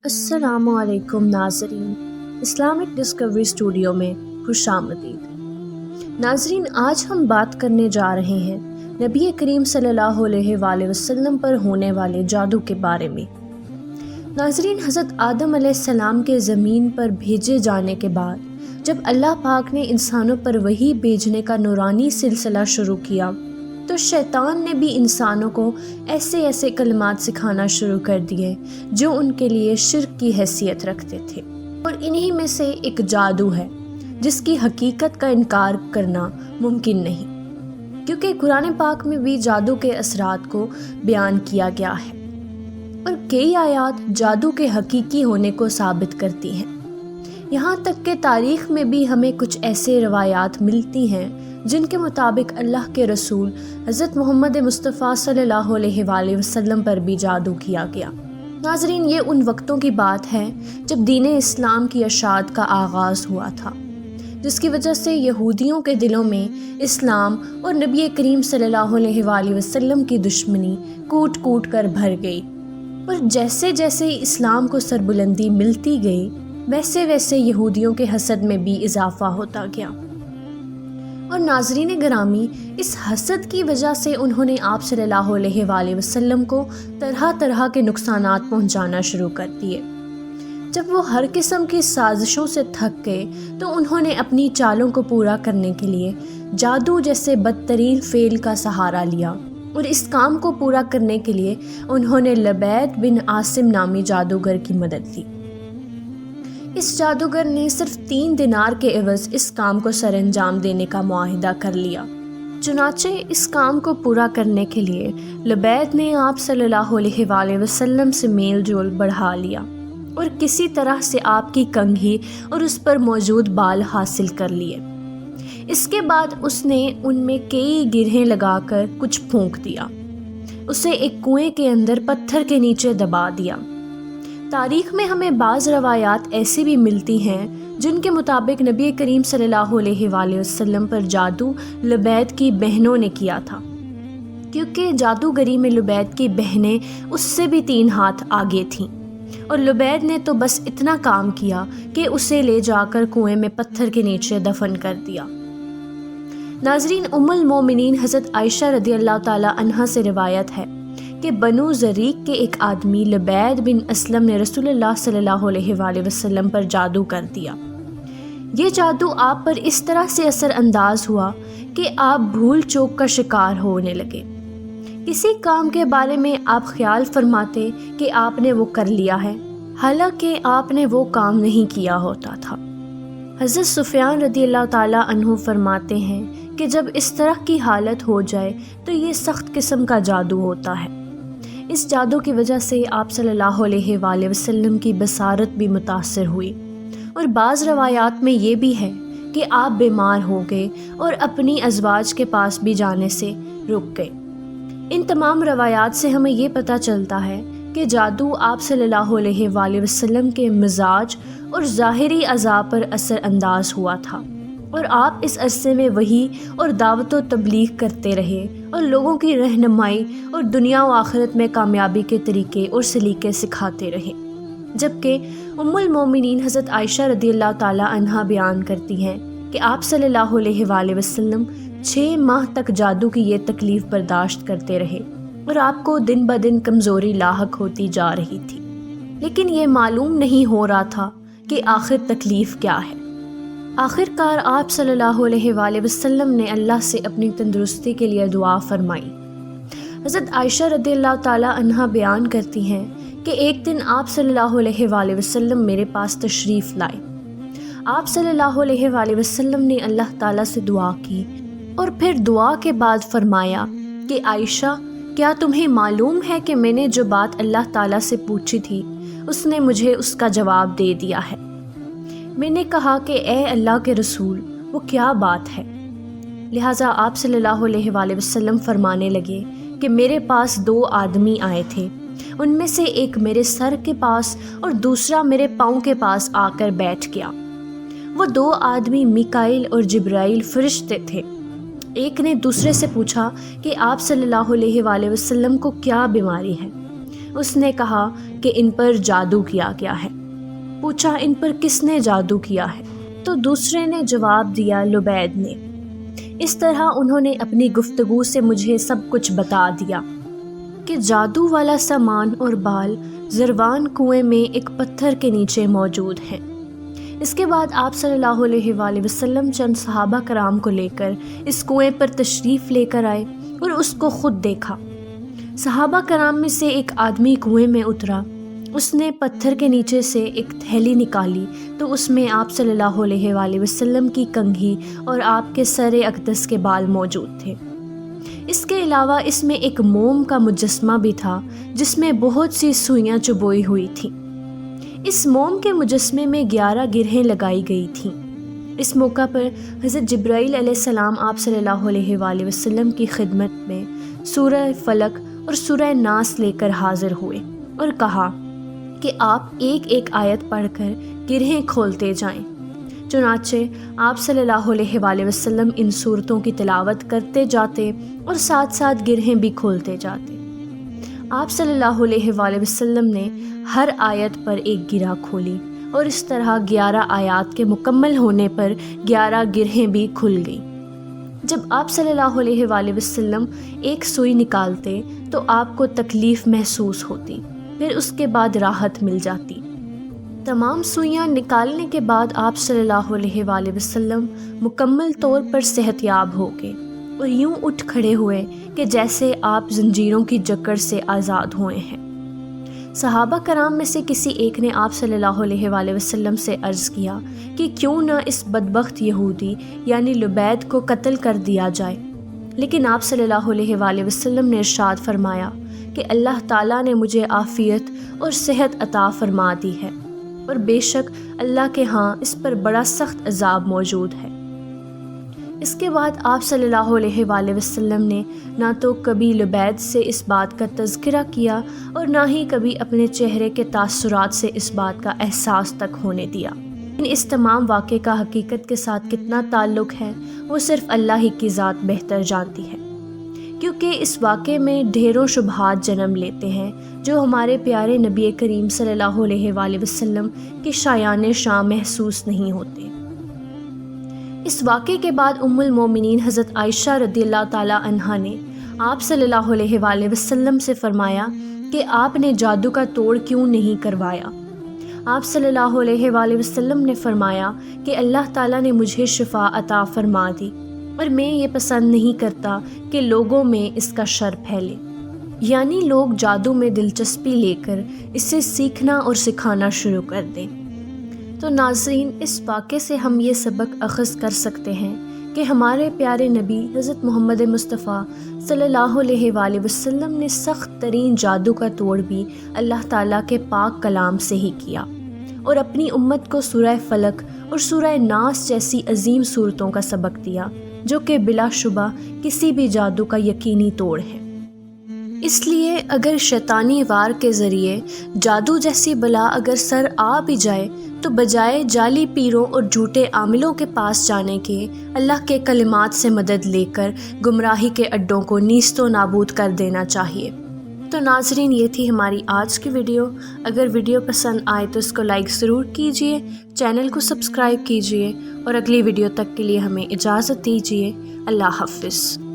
السلام علیکم ناظرین، اسلامک ڈسکوری اسٹوڈیو میں خوش آمدید۔ ناظرین، آج ہم بات کرنے جا رہے ہیں نبی کریم صلی اللہ علیہ وآلہ وسلم پر ہونے والے جادو کے بارے میں۔ ناظرین، حضرت آدم علیہ السلام کے زمین پر بھیجے جانے کے بعد جب اللہ پاک نے انسانوں پر وحی بھیجنے کا نورانی سلسلہ شروع کیا تو شیطان نے بھی انسانوں کو ایسے کلمات سکھانا شروع کر دیے جو ان کے لیے شرک کی حیثیت رکھتے تھے، اور انہی میں سے ایک جادو ہے جس کی حقیقت کا انکار کرنا ممکن نہیں، کیونکہ قرآن پاک میں بھی جادو کے اثرات کو بیان کیا گیا ہے اور کئی آیات جادو کے حقیقی ہونے کو ثابت کرتی ہیں۔ یہاہ تک کہ تاریخ میں بھی ہمیں کچھ ایسے روایات ملتی ہیں جن کے مطابق اللہ کے رسول حضرت محمد مصطفیٰ صلی اللہ علیہ وآلہ وسلم پر بھی جادو کیا گیا۔ ناظرین، یہ ان وقتوں کی بات ہے جب دین اسلام کی اشاعت کا آغاز ہوا تھا، جس کی وجہ سے یہودیوں کے دلوں میں اسلام اور نبی کریم صلی اللہ علیہ وآلہ وسلم کی دشمنی کوٹ کوٹ کر بھر گئی، اور جیسے جیسے اسلام کو سربلندی ملتی گئی ویسے یہودیوں کے حسد میں بھی اضافہ ہوتا گیا، اور ناظرین گرامی، اس حسد کی وجہ سے انہوں نے آپ صلی اللہ علیہ وآلہ وسلم کو طرح کے نقصانات پہنچانا شروع کر دیے۔ جب وہ ہر قسم کی سازشوں سے تھک گئے تو انہوں نے اپنی چالوں کو پورا کرنے کے لیے جادو جیسے بدترین فعل کا سہارا لیا، اور اس کام کو پورا کرنے کے لیے انہوں نے لبید بن عاصم نامی جادوگر کی مدد لی۔ اس جادوگر نے صرف 3 دینار کے عوض اس کام کو سر انجام دینے کا معاہدہ کر لیا۔ چنانچہ اس کام کو پورا کرنے کے لیے لبید نے آپ صلی اللہ علیہ وآلہ وسلم سے میل جول بڑھا لیا اور کسی طرح سے آپ کی کنگھی اور اس پر موجود بال حاصل کر لیے۔ اس کے بعد اس نے ان میں کئی گرہیں لگا کر کچھ پھونک دیا، اسے ایک کنویں کے اندر پتھر کے نیچے دبا دیا۔ تاریخ میں ہمیں بعض روایات ایسی بھی ملتی ہیں جن کے مطابق نبی کریم صلی اللہ علیہ وآلہ وسلم پر جادو لبید کی بہنوں نے کیا تھا، کیونکہ جادوگری میں لبید کی بہنیں اس سے بھی 3 ہاتھ آگے تھیں، اور لبید نے تو بس اتنا کام کیا کہ اسے لے جا کر کنویں میں پتھر کے نیچے دفن کر دیا۔ ناظرین، ام المومنین حضرت عائشہ رضی اللہ تعالی عنہا سے روایت ہے کہ بنو زریق کے ایک آدمی لبید بن اسلم نے رسول اللہ صلی اللہ علیہ وآلہ وسلم پر جادو کر دیا۔ یہ جادو آپ پر اس طرح سے اثر انداز ہوا کہ آپ بھول چوک کا شکار ہونے لگے۔ کسی کام کے بارے میں آپ خیال فرماتے کہ آپ نے وہ کر لیا ہے، حالانکہ آپ نے وہ کام نہیں کیا ہوتا تھا۔ حضرت سفیان رضی اللہ تعالی عنہ فرماتے ہیں کہ جب اس طرح کی حالت ہو جائے تو یہ سخت قسم کا جادو ہوتا ہے۔ اس جادو کی وجہ سے آپ صلی اللہ علیہ وآلہ وسلم کی بصارت بھی متاثر ہوئی، اور بعض روایات میں یہ بھی ہے کہ آپ بیمار ہو گئے اور اپنی ازواج کے پاس بھی جانے سے رک گئے۔ ان تمام روایات سے ہمیں یہ پتہ چلتا ہے کہ جادو آپ صلی اللہ علیہ وآلہ وسلم کے مزاج اور ظاہری اعضاء پر اثر انداز ہوا تھا، اور آپ اس عرصے میں وحی اور دعوت و تبلیغ کرتے رہے اور لوگوں کی رہنمائی اور دنیا و آخرت میں کامیابی کے طریقے اور سلیقے سکھاتے رہے۔ جبکہ ام المومنین حضرت عائشہ رضی اللہ تعالی عنہا بیان کرتی ہیں کہ آپ صلی اللہ علیہ وآلہ وسلم 6 ماہ تک جادو کی یہ تکلیف برداشت کرتے رہے، اور آپ کو دن بدن کمزوری لاحق ہوتی جا رہی تھی، لیکن یہ معلوم نہیں ہو رہا تھا کہ آخر تکلیف کیا ہے۔ آخر کار آپ صلی اللہ علیہ وآلہ وسلم نے اللہ سے اپنی تندرستی کے لیے دعا فرمائی۔ حضرت عائشہ رضی اللہ تعالی عنہا بیان کرتی ہیں کہ ایک دن آپ صلی اللہ علیہ وآلہ وسلم میرے پاس تشریف لائے۔ آپ صلی اللہ علیہ وآلہ وسلم نے اللہ تعالیٰ سے دعا کی، اور پھر دعا کے بعد فرمایا کہ عائشہ، کیا تمہیں معلوم ہے کہ میں نے جو بات اللہ تعالیٰ سے پوچھی تھی اس نے مجھے اس کا جواب دے دیا ہے؟ میں نے کہا کہ اے اللہ کے رسول، وہ کیا بات ہے؟ لہٰذا آپ صلی اللہ علیہ وآلہ وسلم فرمانے لگے کہ میرے پاس 2 آدمی آئے تھے، ان میں سے ایک میرے سر کے پاس اور دوسرا میرے پاؤں کے پاس آ کر بیٹھ گیا۔ وہ 2 آدمی میکائیل اور جبرائیل فرشتے تھے۔ ایک نے دوسرے سے پوچھا کہ آپ صلی اللہ علیہ وآلہ وسلم کو کیا بیماری ہے؟ اس نے کہا کہ ان پر جادو کیا گیا ہے۔ پوچھا ان پر کس نے جادو کیا ہے؟ تو دوسرے نے جواب دیا لبید نے۔ اس طرح انہوں نے اپنی گفتگو سے مجھے سب کچھ بتا دیا کہ جادو والا سامان اور بال زروان کنویں میں ایک پتھر کے نیچے موجود ہیں۔ اس کے بعد آپ صلی اللہ علیہ وآلہ وسلم چند صحابہ کرام کو لے کر اس کنویں پر تشریف لے کر آئے اور اس کو خود دیکھا۔ صحابہ کرام میں سے ایک آدمی کنویں میں اترا، اس نے پتھر کے نیچے سے ایک تھیلی نکالی تو اس میں آپ صلی اللہ علیہ وآلہ وسلم کی کنگھی اور آپ کے سر اقدس کے بال موجود تھے۔ اس کے علاوہ اس میں ایک موم کا مجسمہ بھی تھا جس میں بہت سی سوئیاں چبوئی ہوئی تھیں۔ اس موم کے مجسمے میں 11 گرہیں لگائی گئی تھیں۔ اس موقع پر حضرت جبرائیل علیہ السلام آپ صلی اللہ علیہ وآلہ وسلم کی خدمت میں سورہ فلق اور سورہ ناس لے کر حاضر ہوئے اور کہا کہ آپ ایک ایک آیت پڑھ کر گرہیں کھولتے جائیں۔ چنانچہ آپ صلی اللہ علیہ وآلہ وسلم ان صورتوں کی تلاوت کرتے جاتے اور ساتھ ساتھ گرہیں بھی کھولتے جاتے۔ آپ صلی اللہ علیہ وآلہ وسلم نے ہر آیت پر ایک گرہ کھولی اور اس طرح 11 آیات کے مکمل ہونے پر 11 گرہیں بھی کھل گئیں۔ جب آپ صلی اللہ علیہ وآلہ وسلم ایک سوئی نکالتے تو آپ کو تکلیف محسوس ہوتی، پھر اس کے بعد راحت مل جاتی۔ تمام سوئیاں نکالنے کے بعد آپ صلی اللہ علیہ وآلہ وسلم مکمل طور پر صحت یاب ہو گئے اور یوں اٹھ کھڑے ہوئے کہ جیسے آپ زنجیروں کی جکڑ سے آزاد ہوئے ہیں۔ صحابہ کرام میں سے کسی ایک نے آپ صلی اللہ علیہ وآلہ وسلم سے عرض کیا کہ کیوں نہ اس بدبخت یہودی یعنی لبید کو قتل کر دیا جائے، لیکن آپ صلی اللہ علیہ وآلہ وسلم نے ارشاد فرمایا کہ اللہ تعالیٰ نے مجھے عافیت اور صحت عطا فرما دی ہے، اور بے شک اللہ کے ہاں اس پر بڑا سخت عذاب موجود ہے۔ اس کے بعد آپ صلی اللہ علیہ وآلہ وسلم نے نہ تو کبھی لبید سے اس بات کا تذکرہ کیا اور نہ ہی کبھی اپنے چہرے کے تاثرات سے اس بات کا احساس تک ہونے دیا۔ اس تمام واقعے کا حقیقت کے ساتھ کتنا تعلق ہے وہ صرف اللہ ہی کی ذات بہتر جانتی ہے، کیونکہ اس واقعے میں ڈھیروں شبہات جنم لیتے ہیں جو ہمارے پیارے نبی کریم صلی اللہ علیہ وآلہ وسلم کی شایان شان محسوس نہیں ہوتے۔ اس واقعے کے بعد ام المومنین حضرت عائشہ رضی اللہ تعالیٰ عنہا نے آپ صلی اللہ علیہ وآلہ وسلم سے فرمایا کہ آپ نے جادو کا توڑ کیوں نہیں کروایا؟ آپ صلی اللہ علیہ وآلہ وسلم نے فرمایا کہ اللہ تعالیٰ نے مجھے شفا عطا فرما دی اور میں یہ پسند نہیں کرتا کہ لوگوں میں اس کا شر پھیلے، یعنی لوگ جادو میں دلچسپی لے کر اسے سیکھنا اور سکھانا شروع کر دیں۔ تو ناظرین، اس واقعے سے ہم یہ سبق اخذ کر سکتے ہیں کہ ہمارے پیارے نبی حضرت محمد مصطفیٰ صلی اللہ علیہ وآلہ وسلم نے سخت ترین جادو کا توڑ بھی اللہ تعالیٰ کے پاک کلام سے ہی کیا اور اپنی امت کو سورہ فلق اور سورہ ناس جیسی عظیم صورتوں کا سبق دیا جو کہ بلا شبہ کسی بھی جادو کا یقینی توڑ ہے۔ اس لیے اگر شیطانی وار کے ذریعے جادو جیسی بلا اگر سر آ بھی جائے تو بجائے جعلی پیروں اور جھوٹے عاملوں کے پاس جانے کے اللہ کے کلمات سے مدد لے کر گمراہی کے اڈوں کو نیست و نابود کر دینا چاہیے۔ تو ناظرین، یہ تھی ہماری آج کی ویڈیو۔ اگر ویڈیو پسند آئے تو اس کو لائک ضرور کیجئے، چینل کو سبسکرائب کیجئے اور اگلی ویڈیو تک کے لیے ہمیں اجازت دیجئے۔ اللہ حافظ۔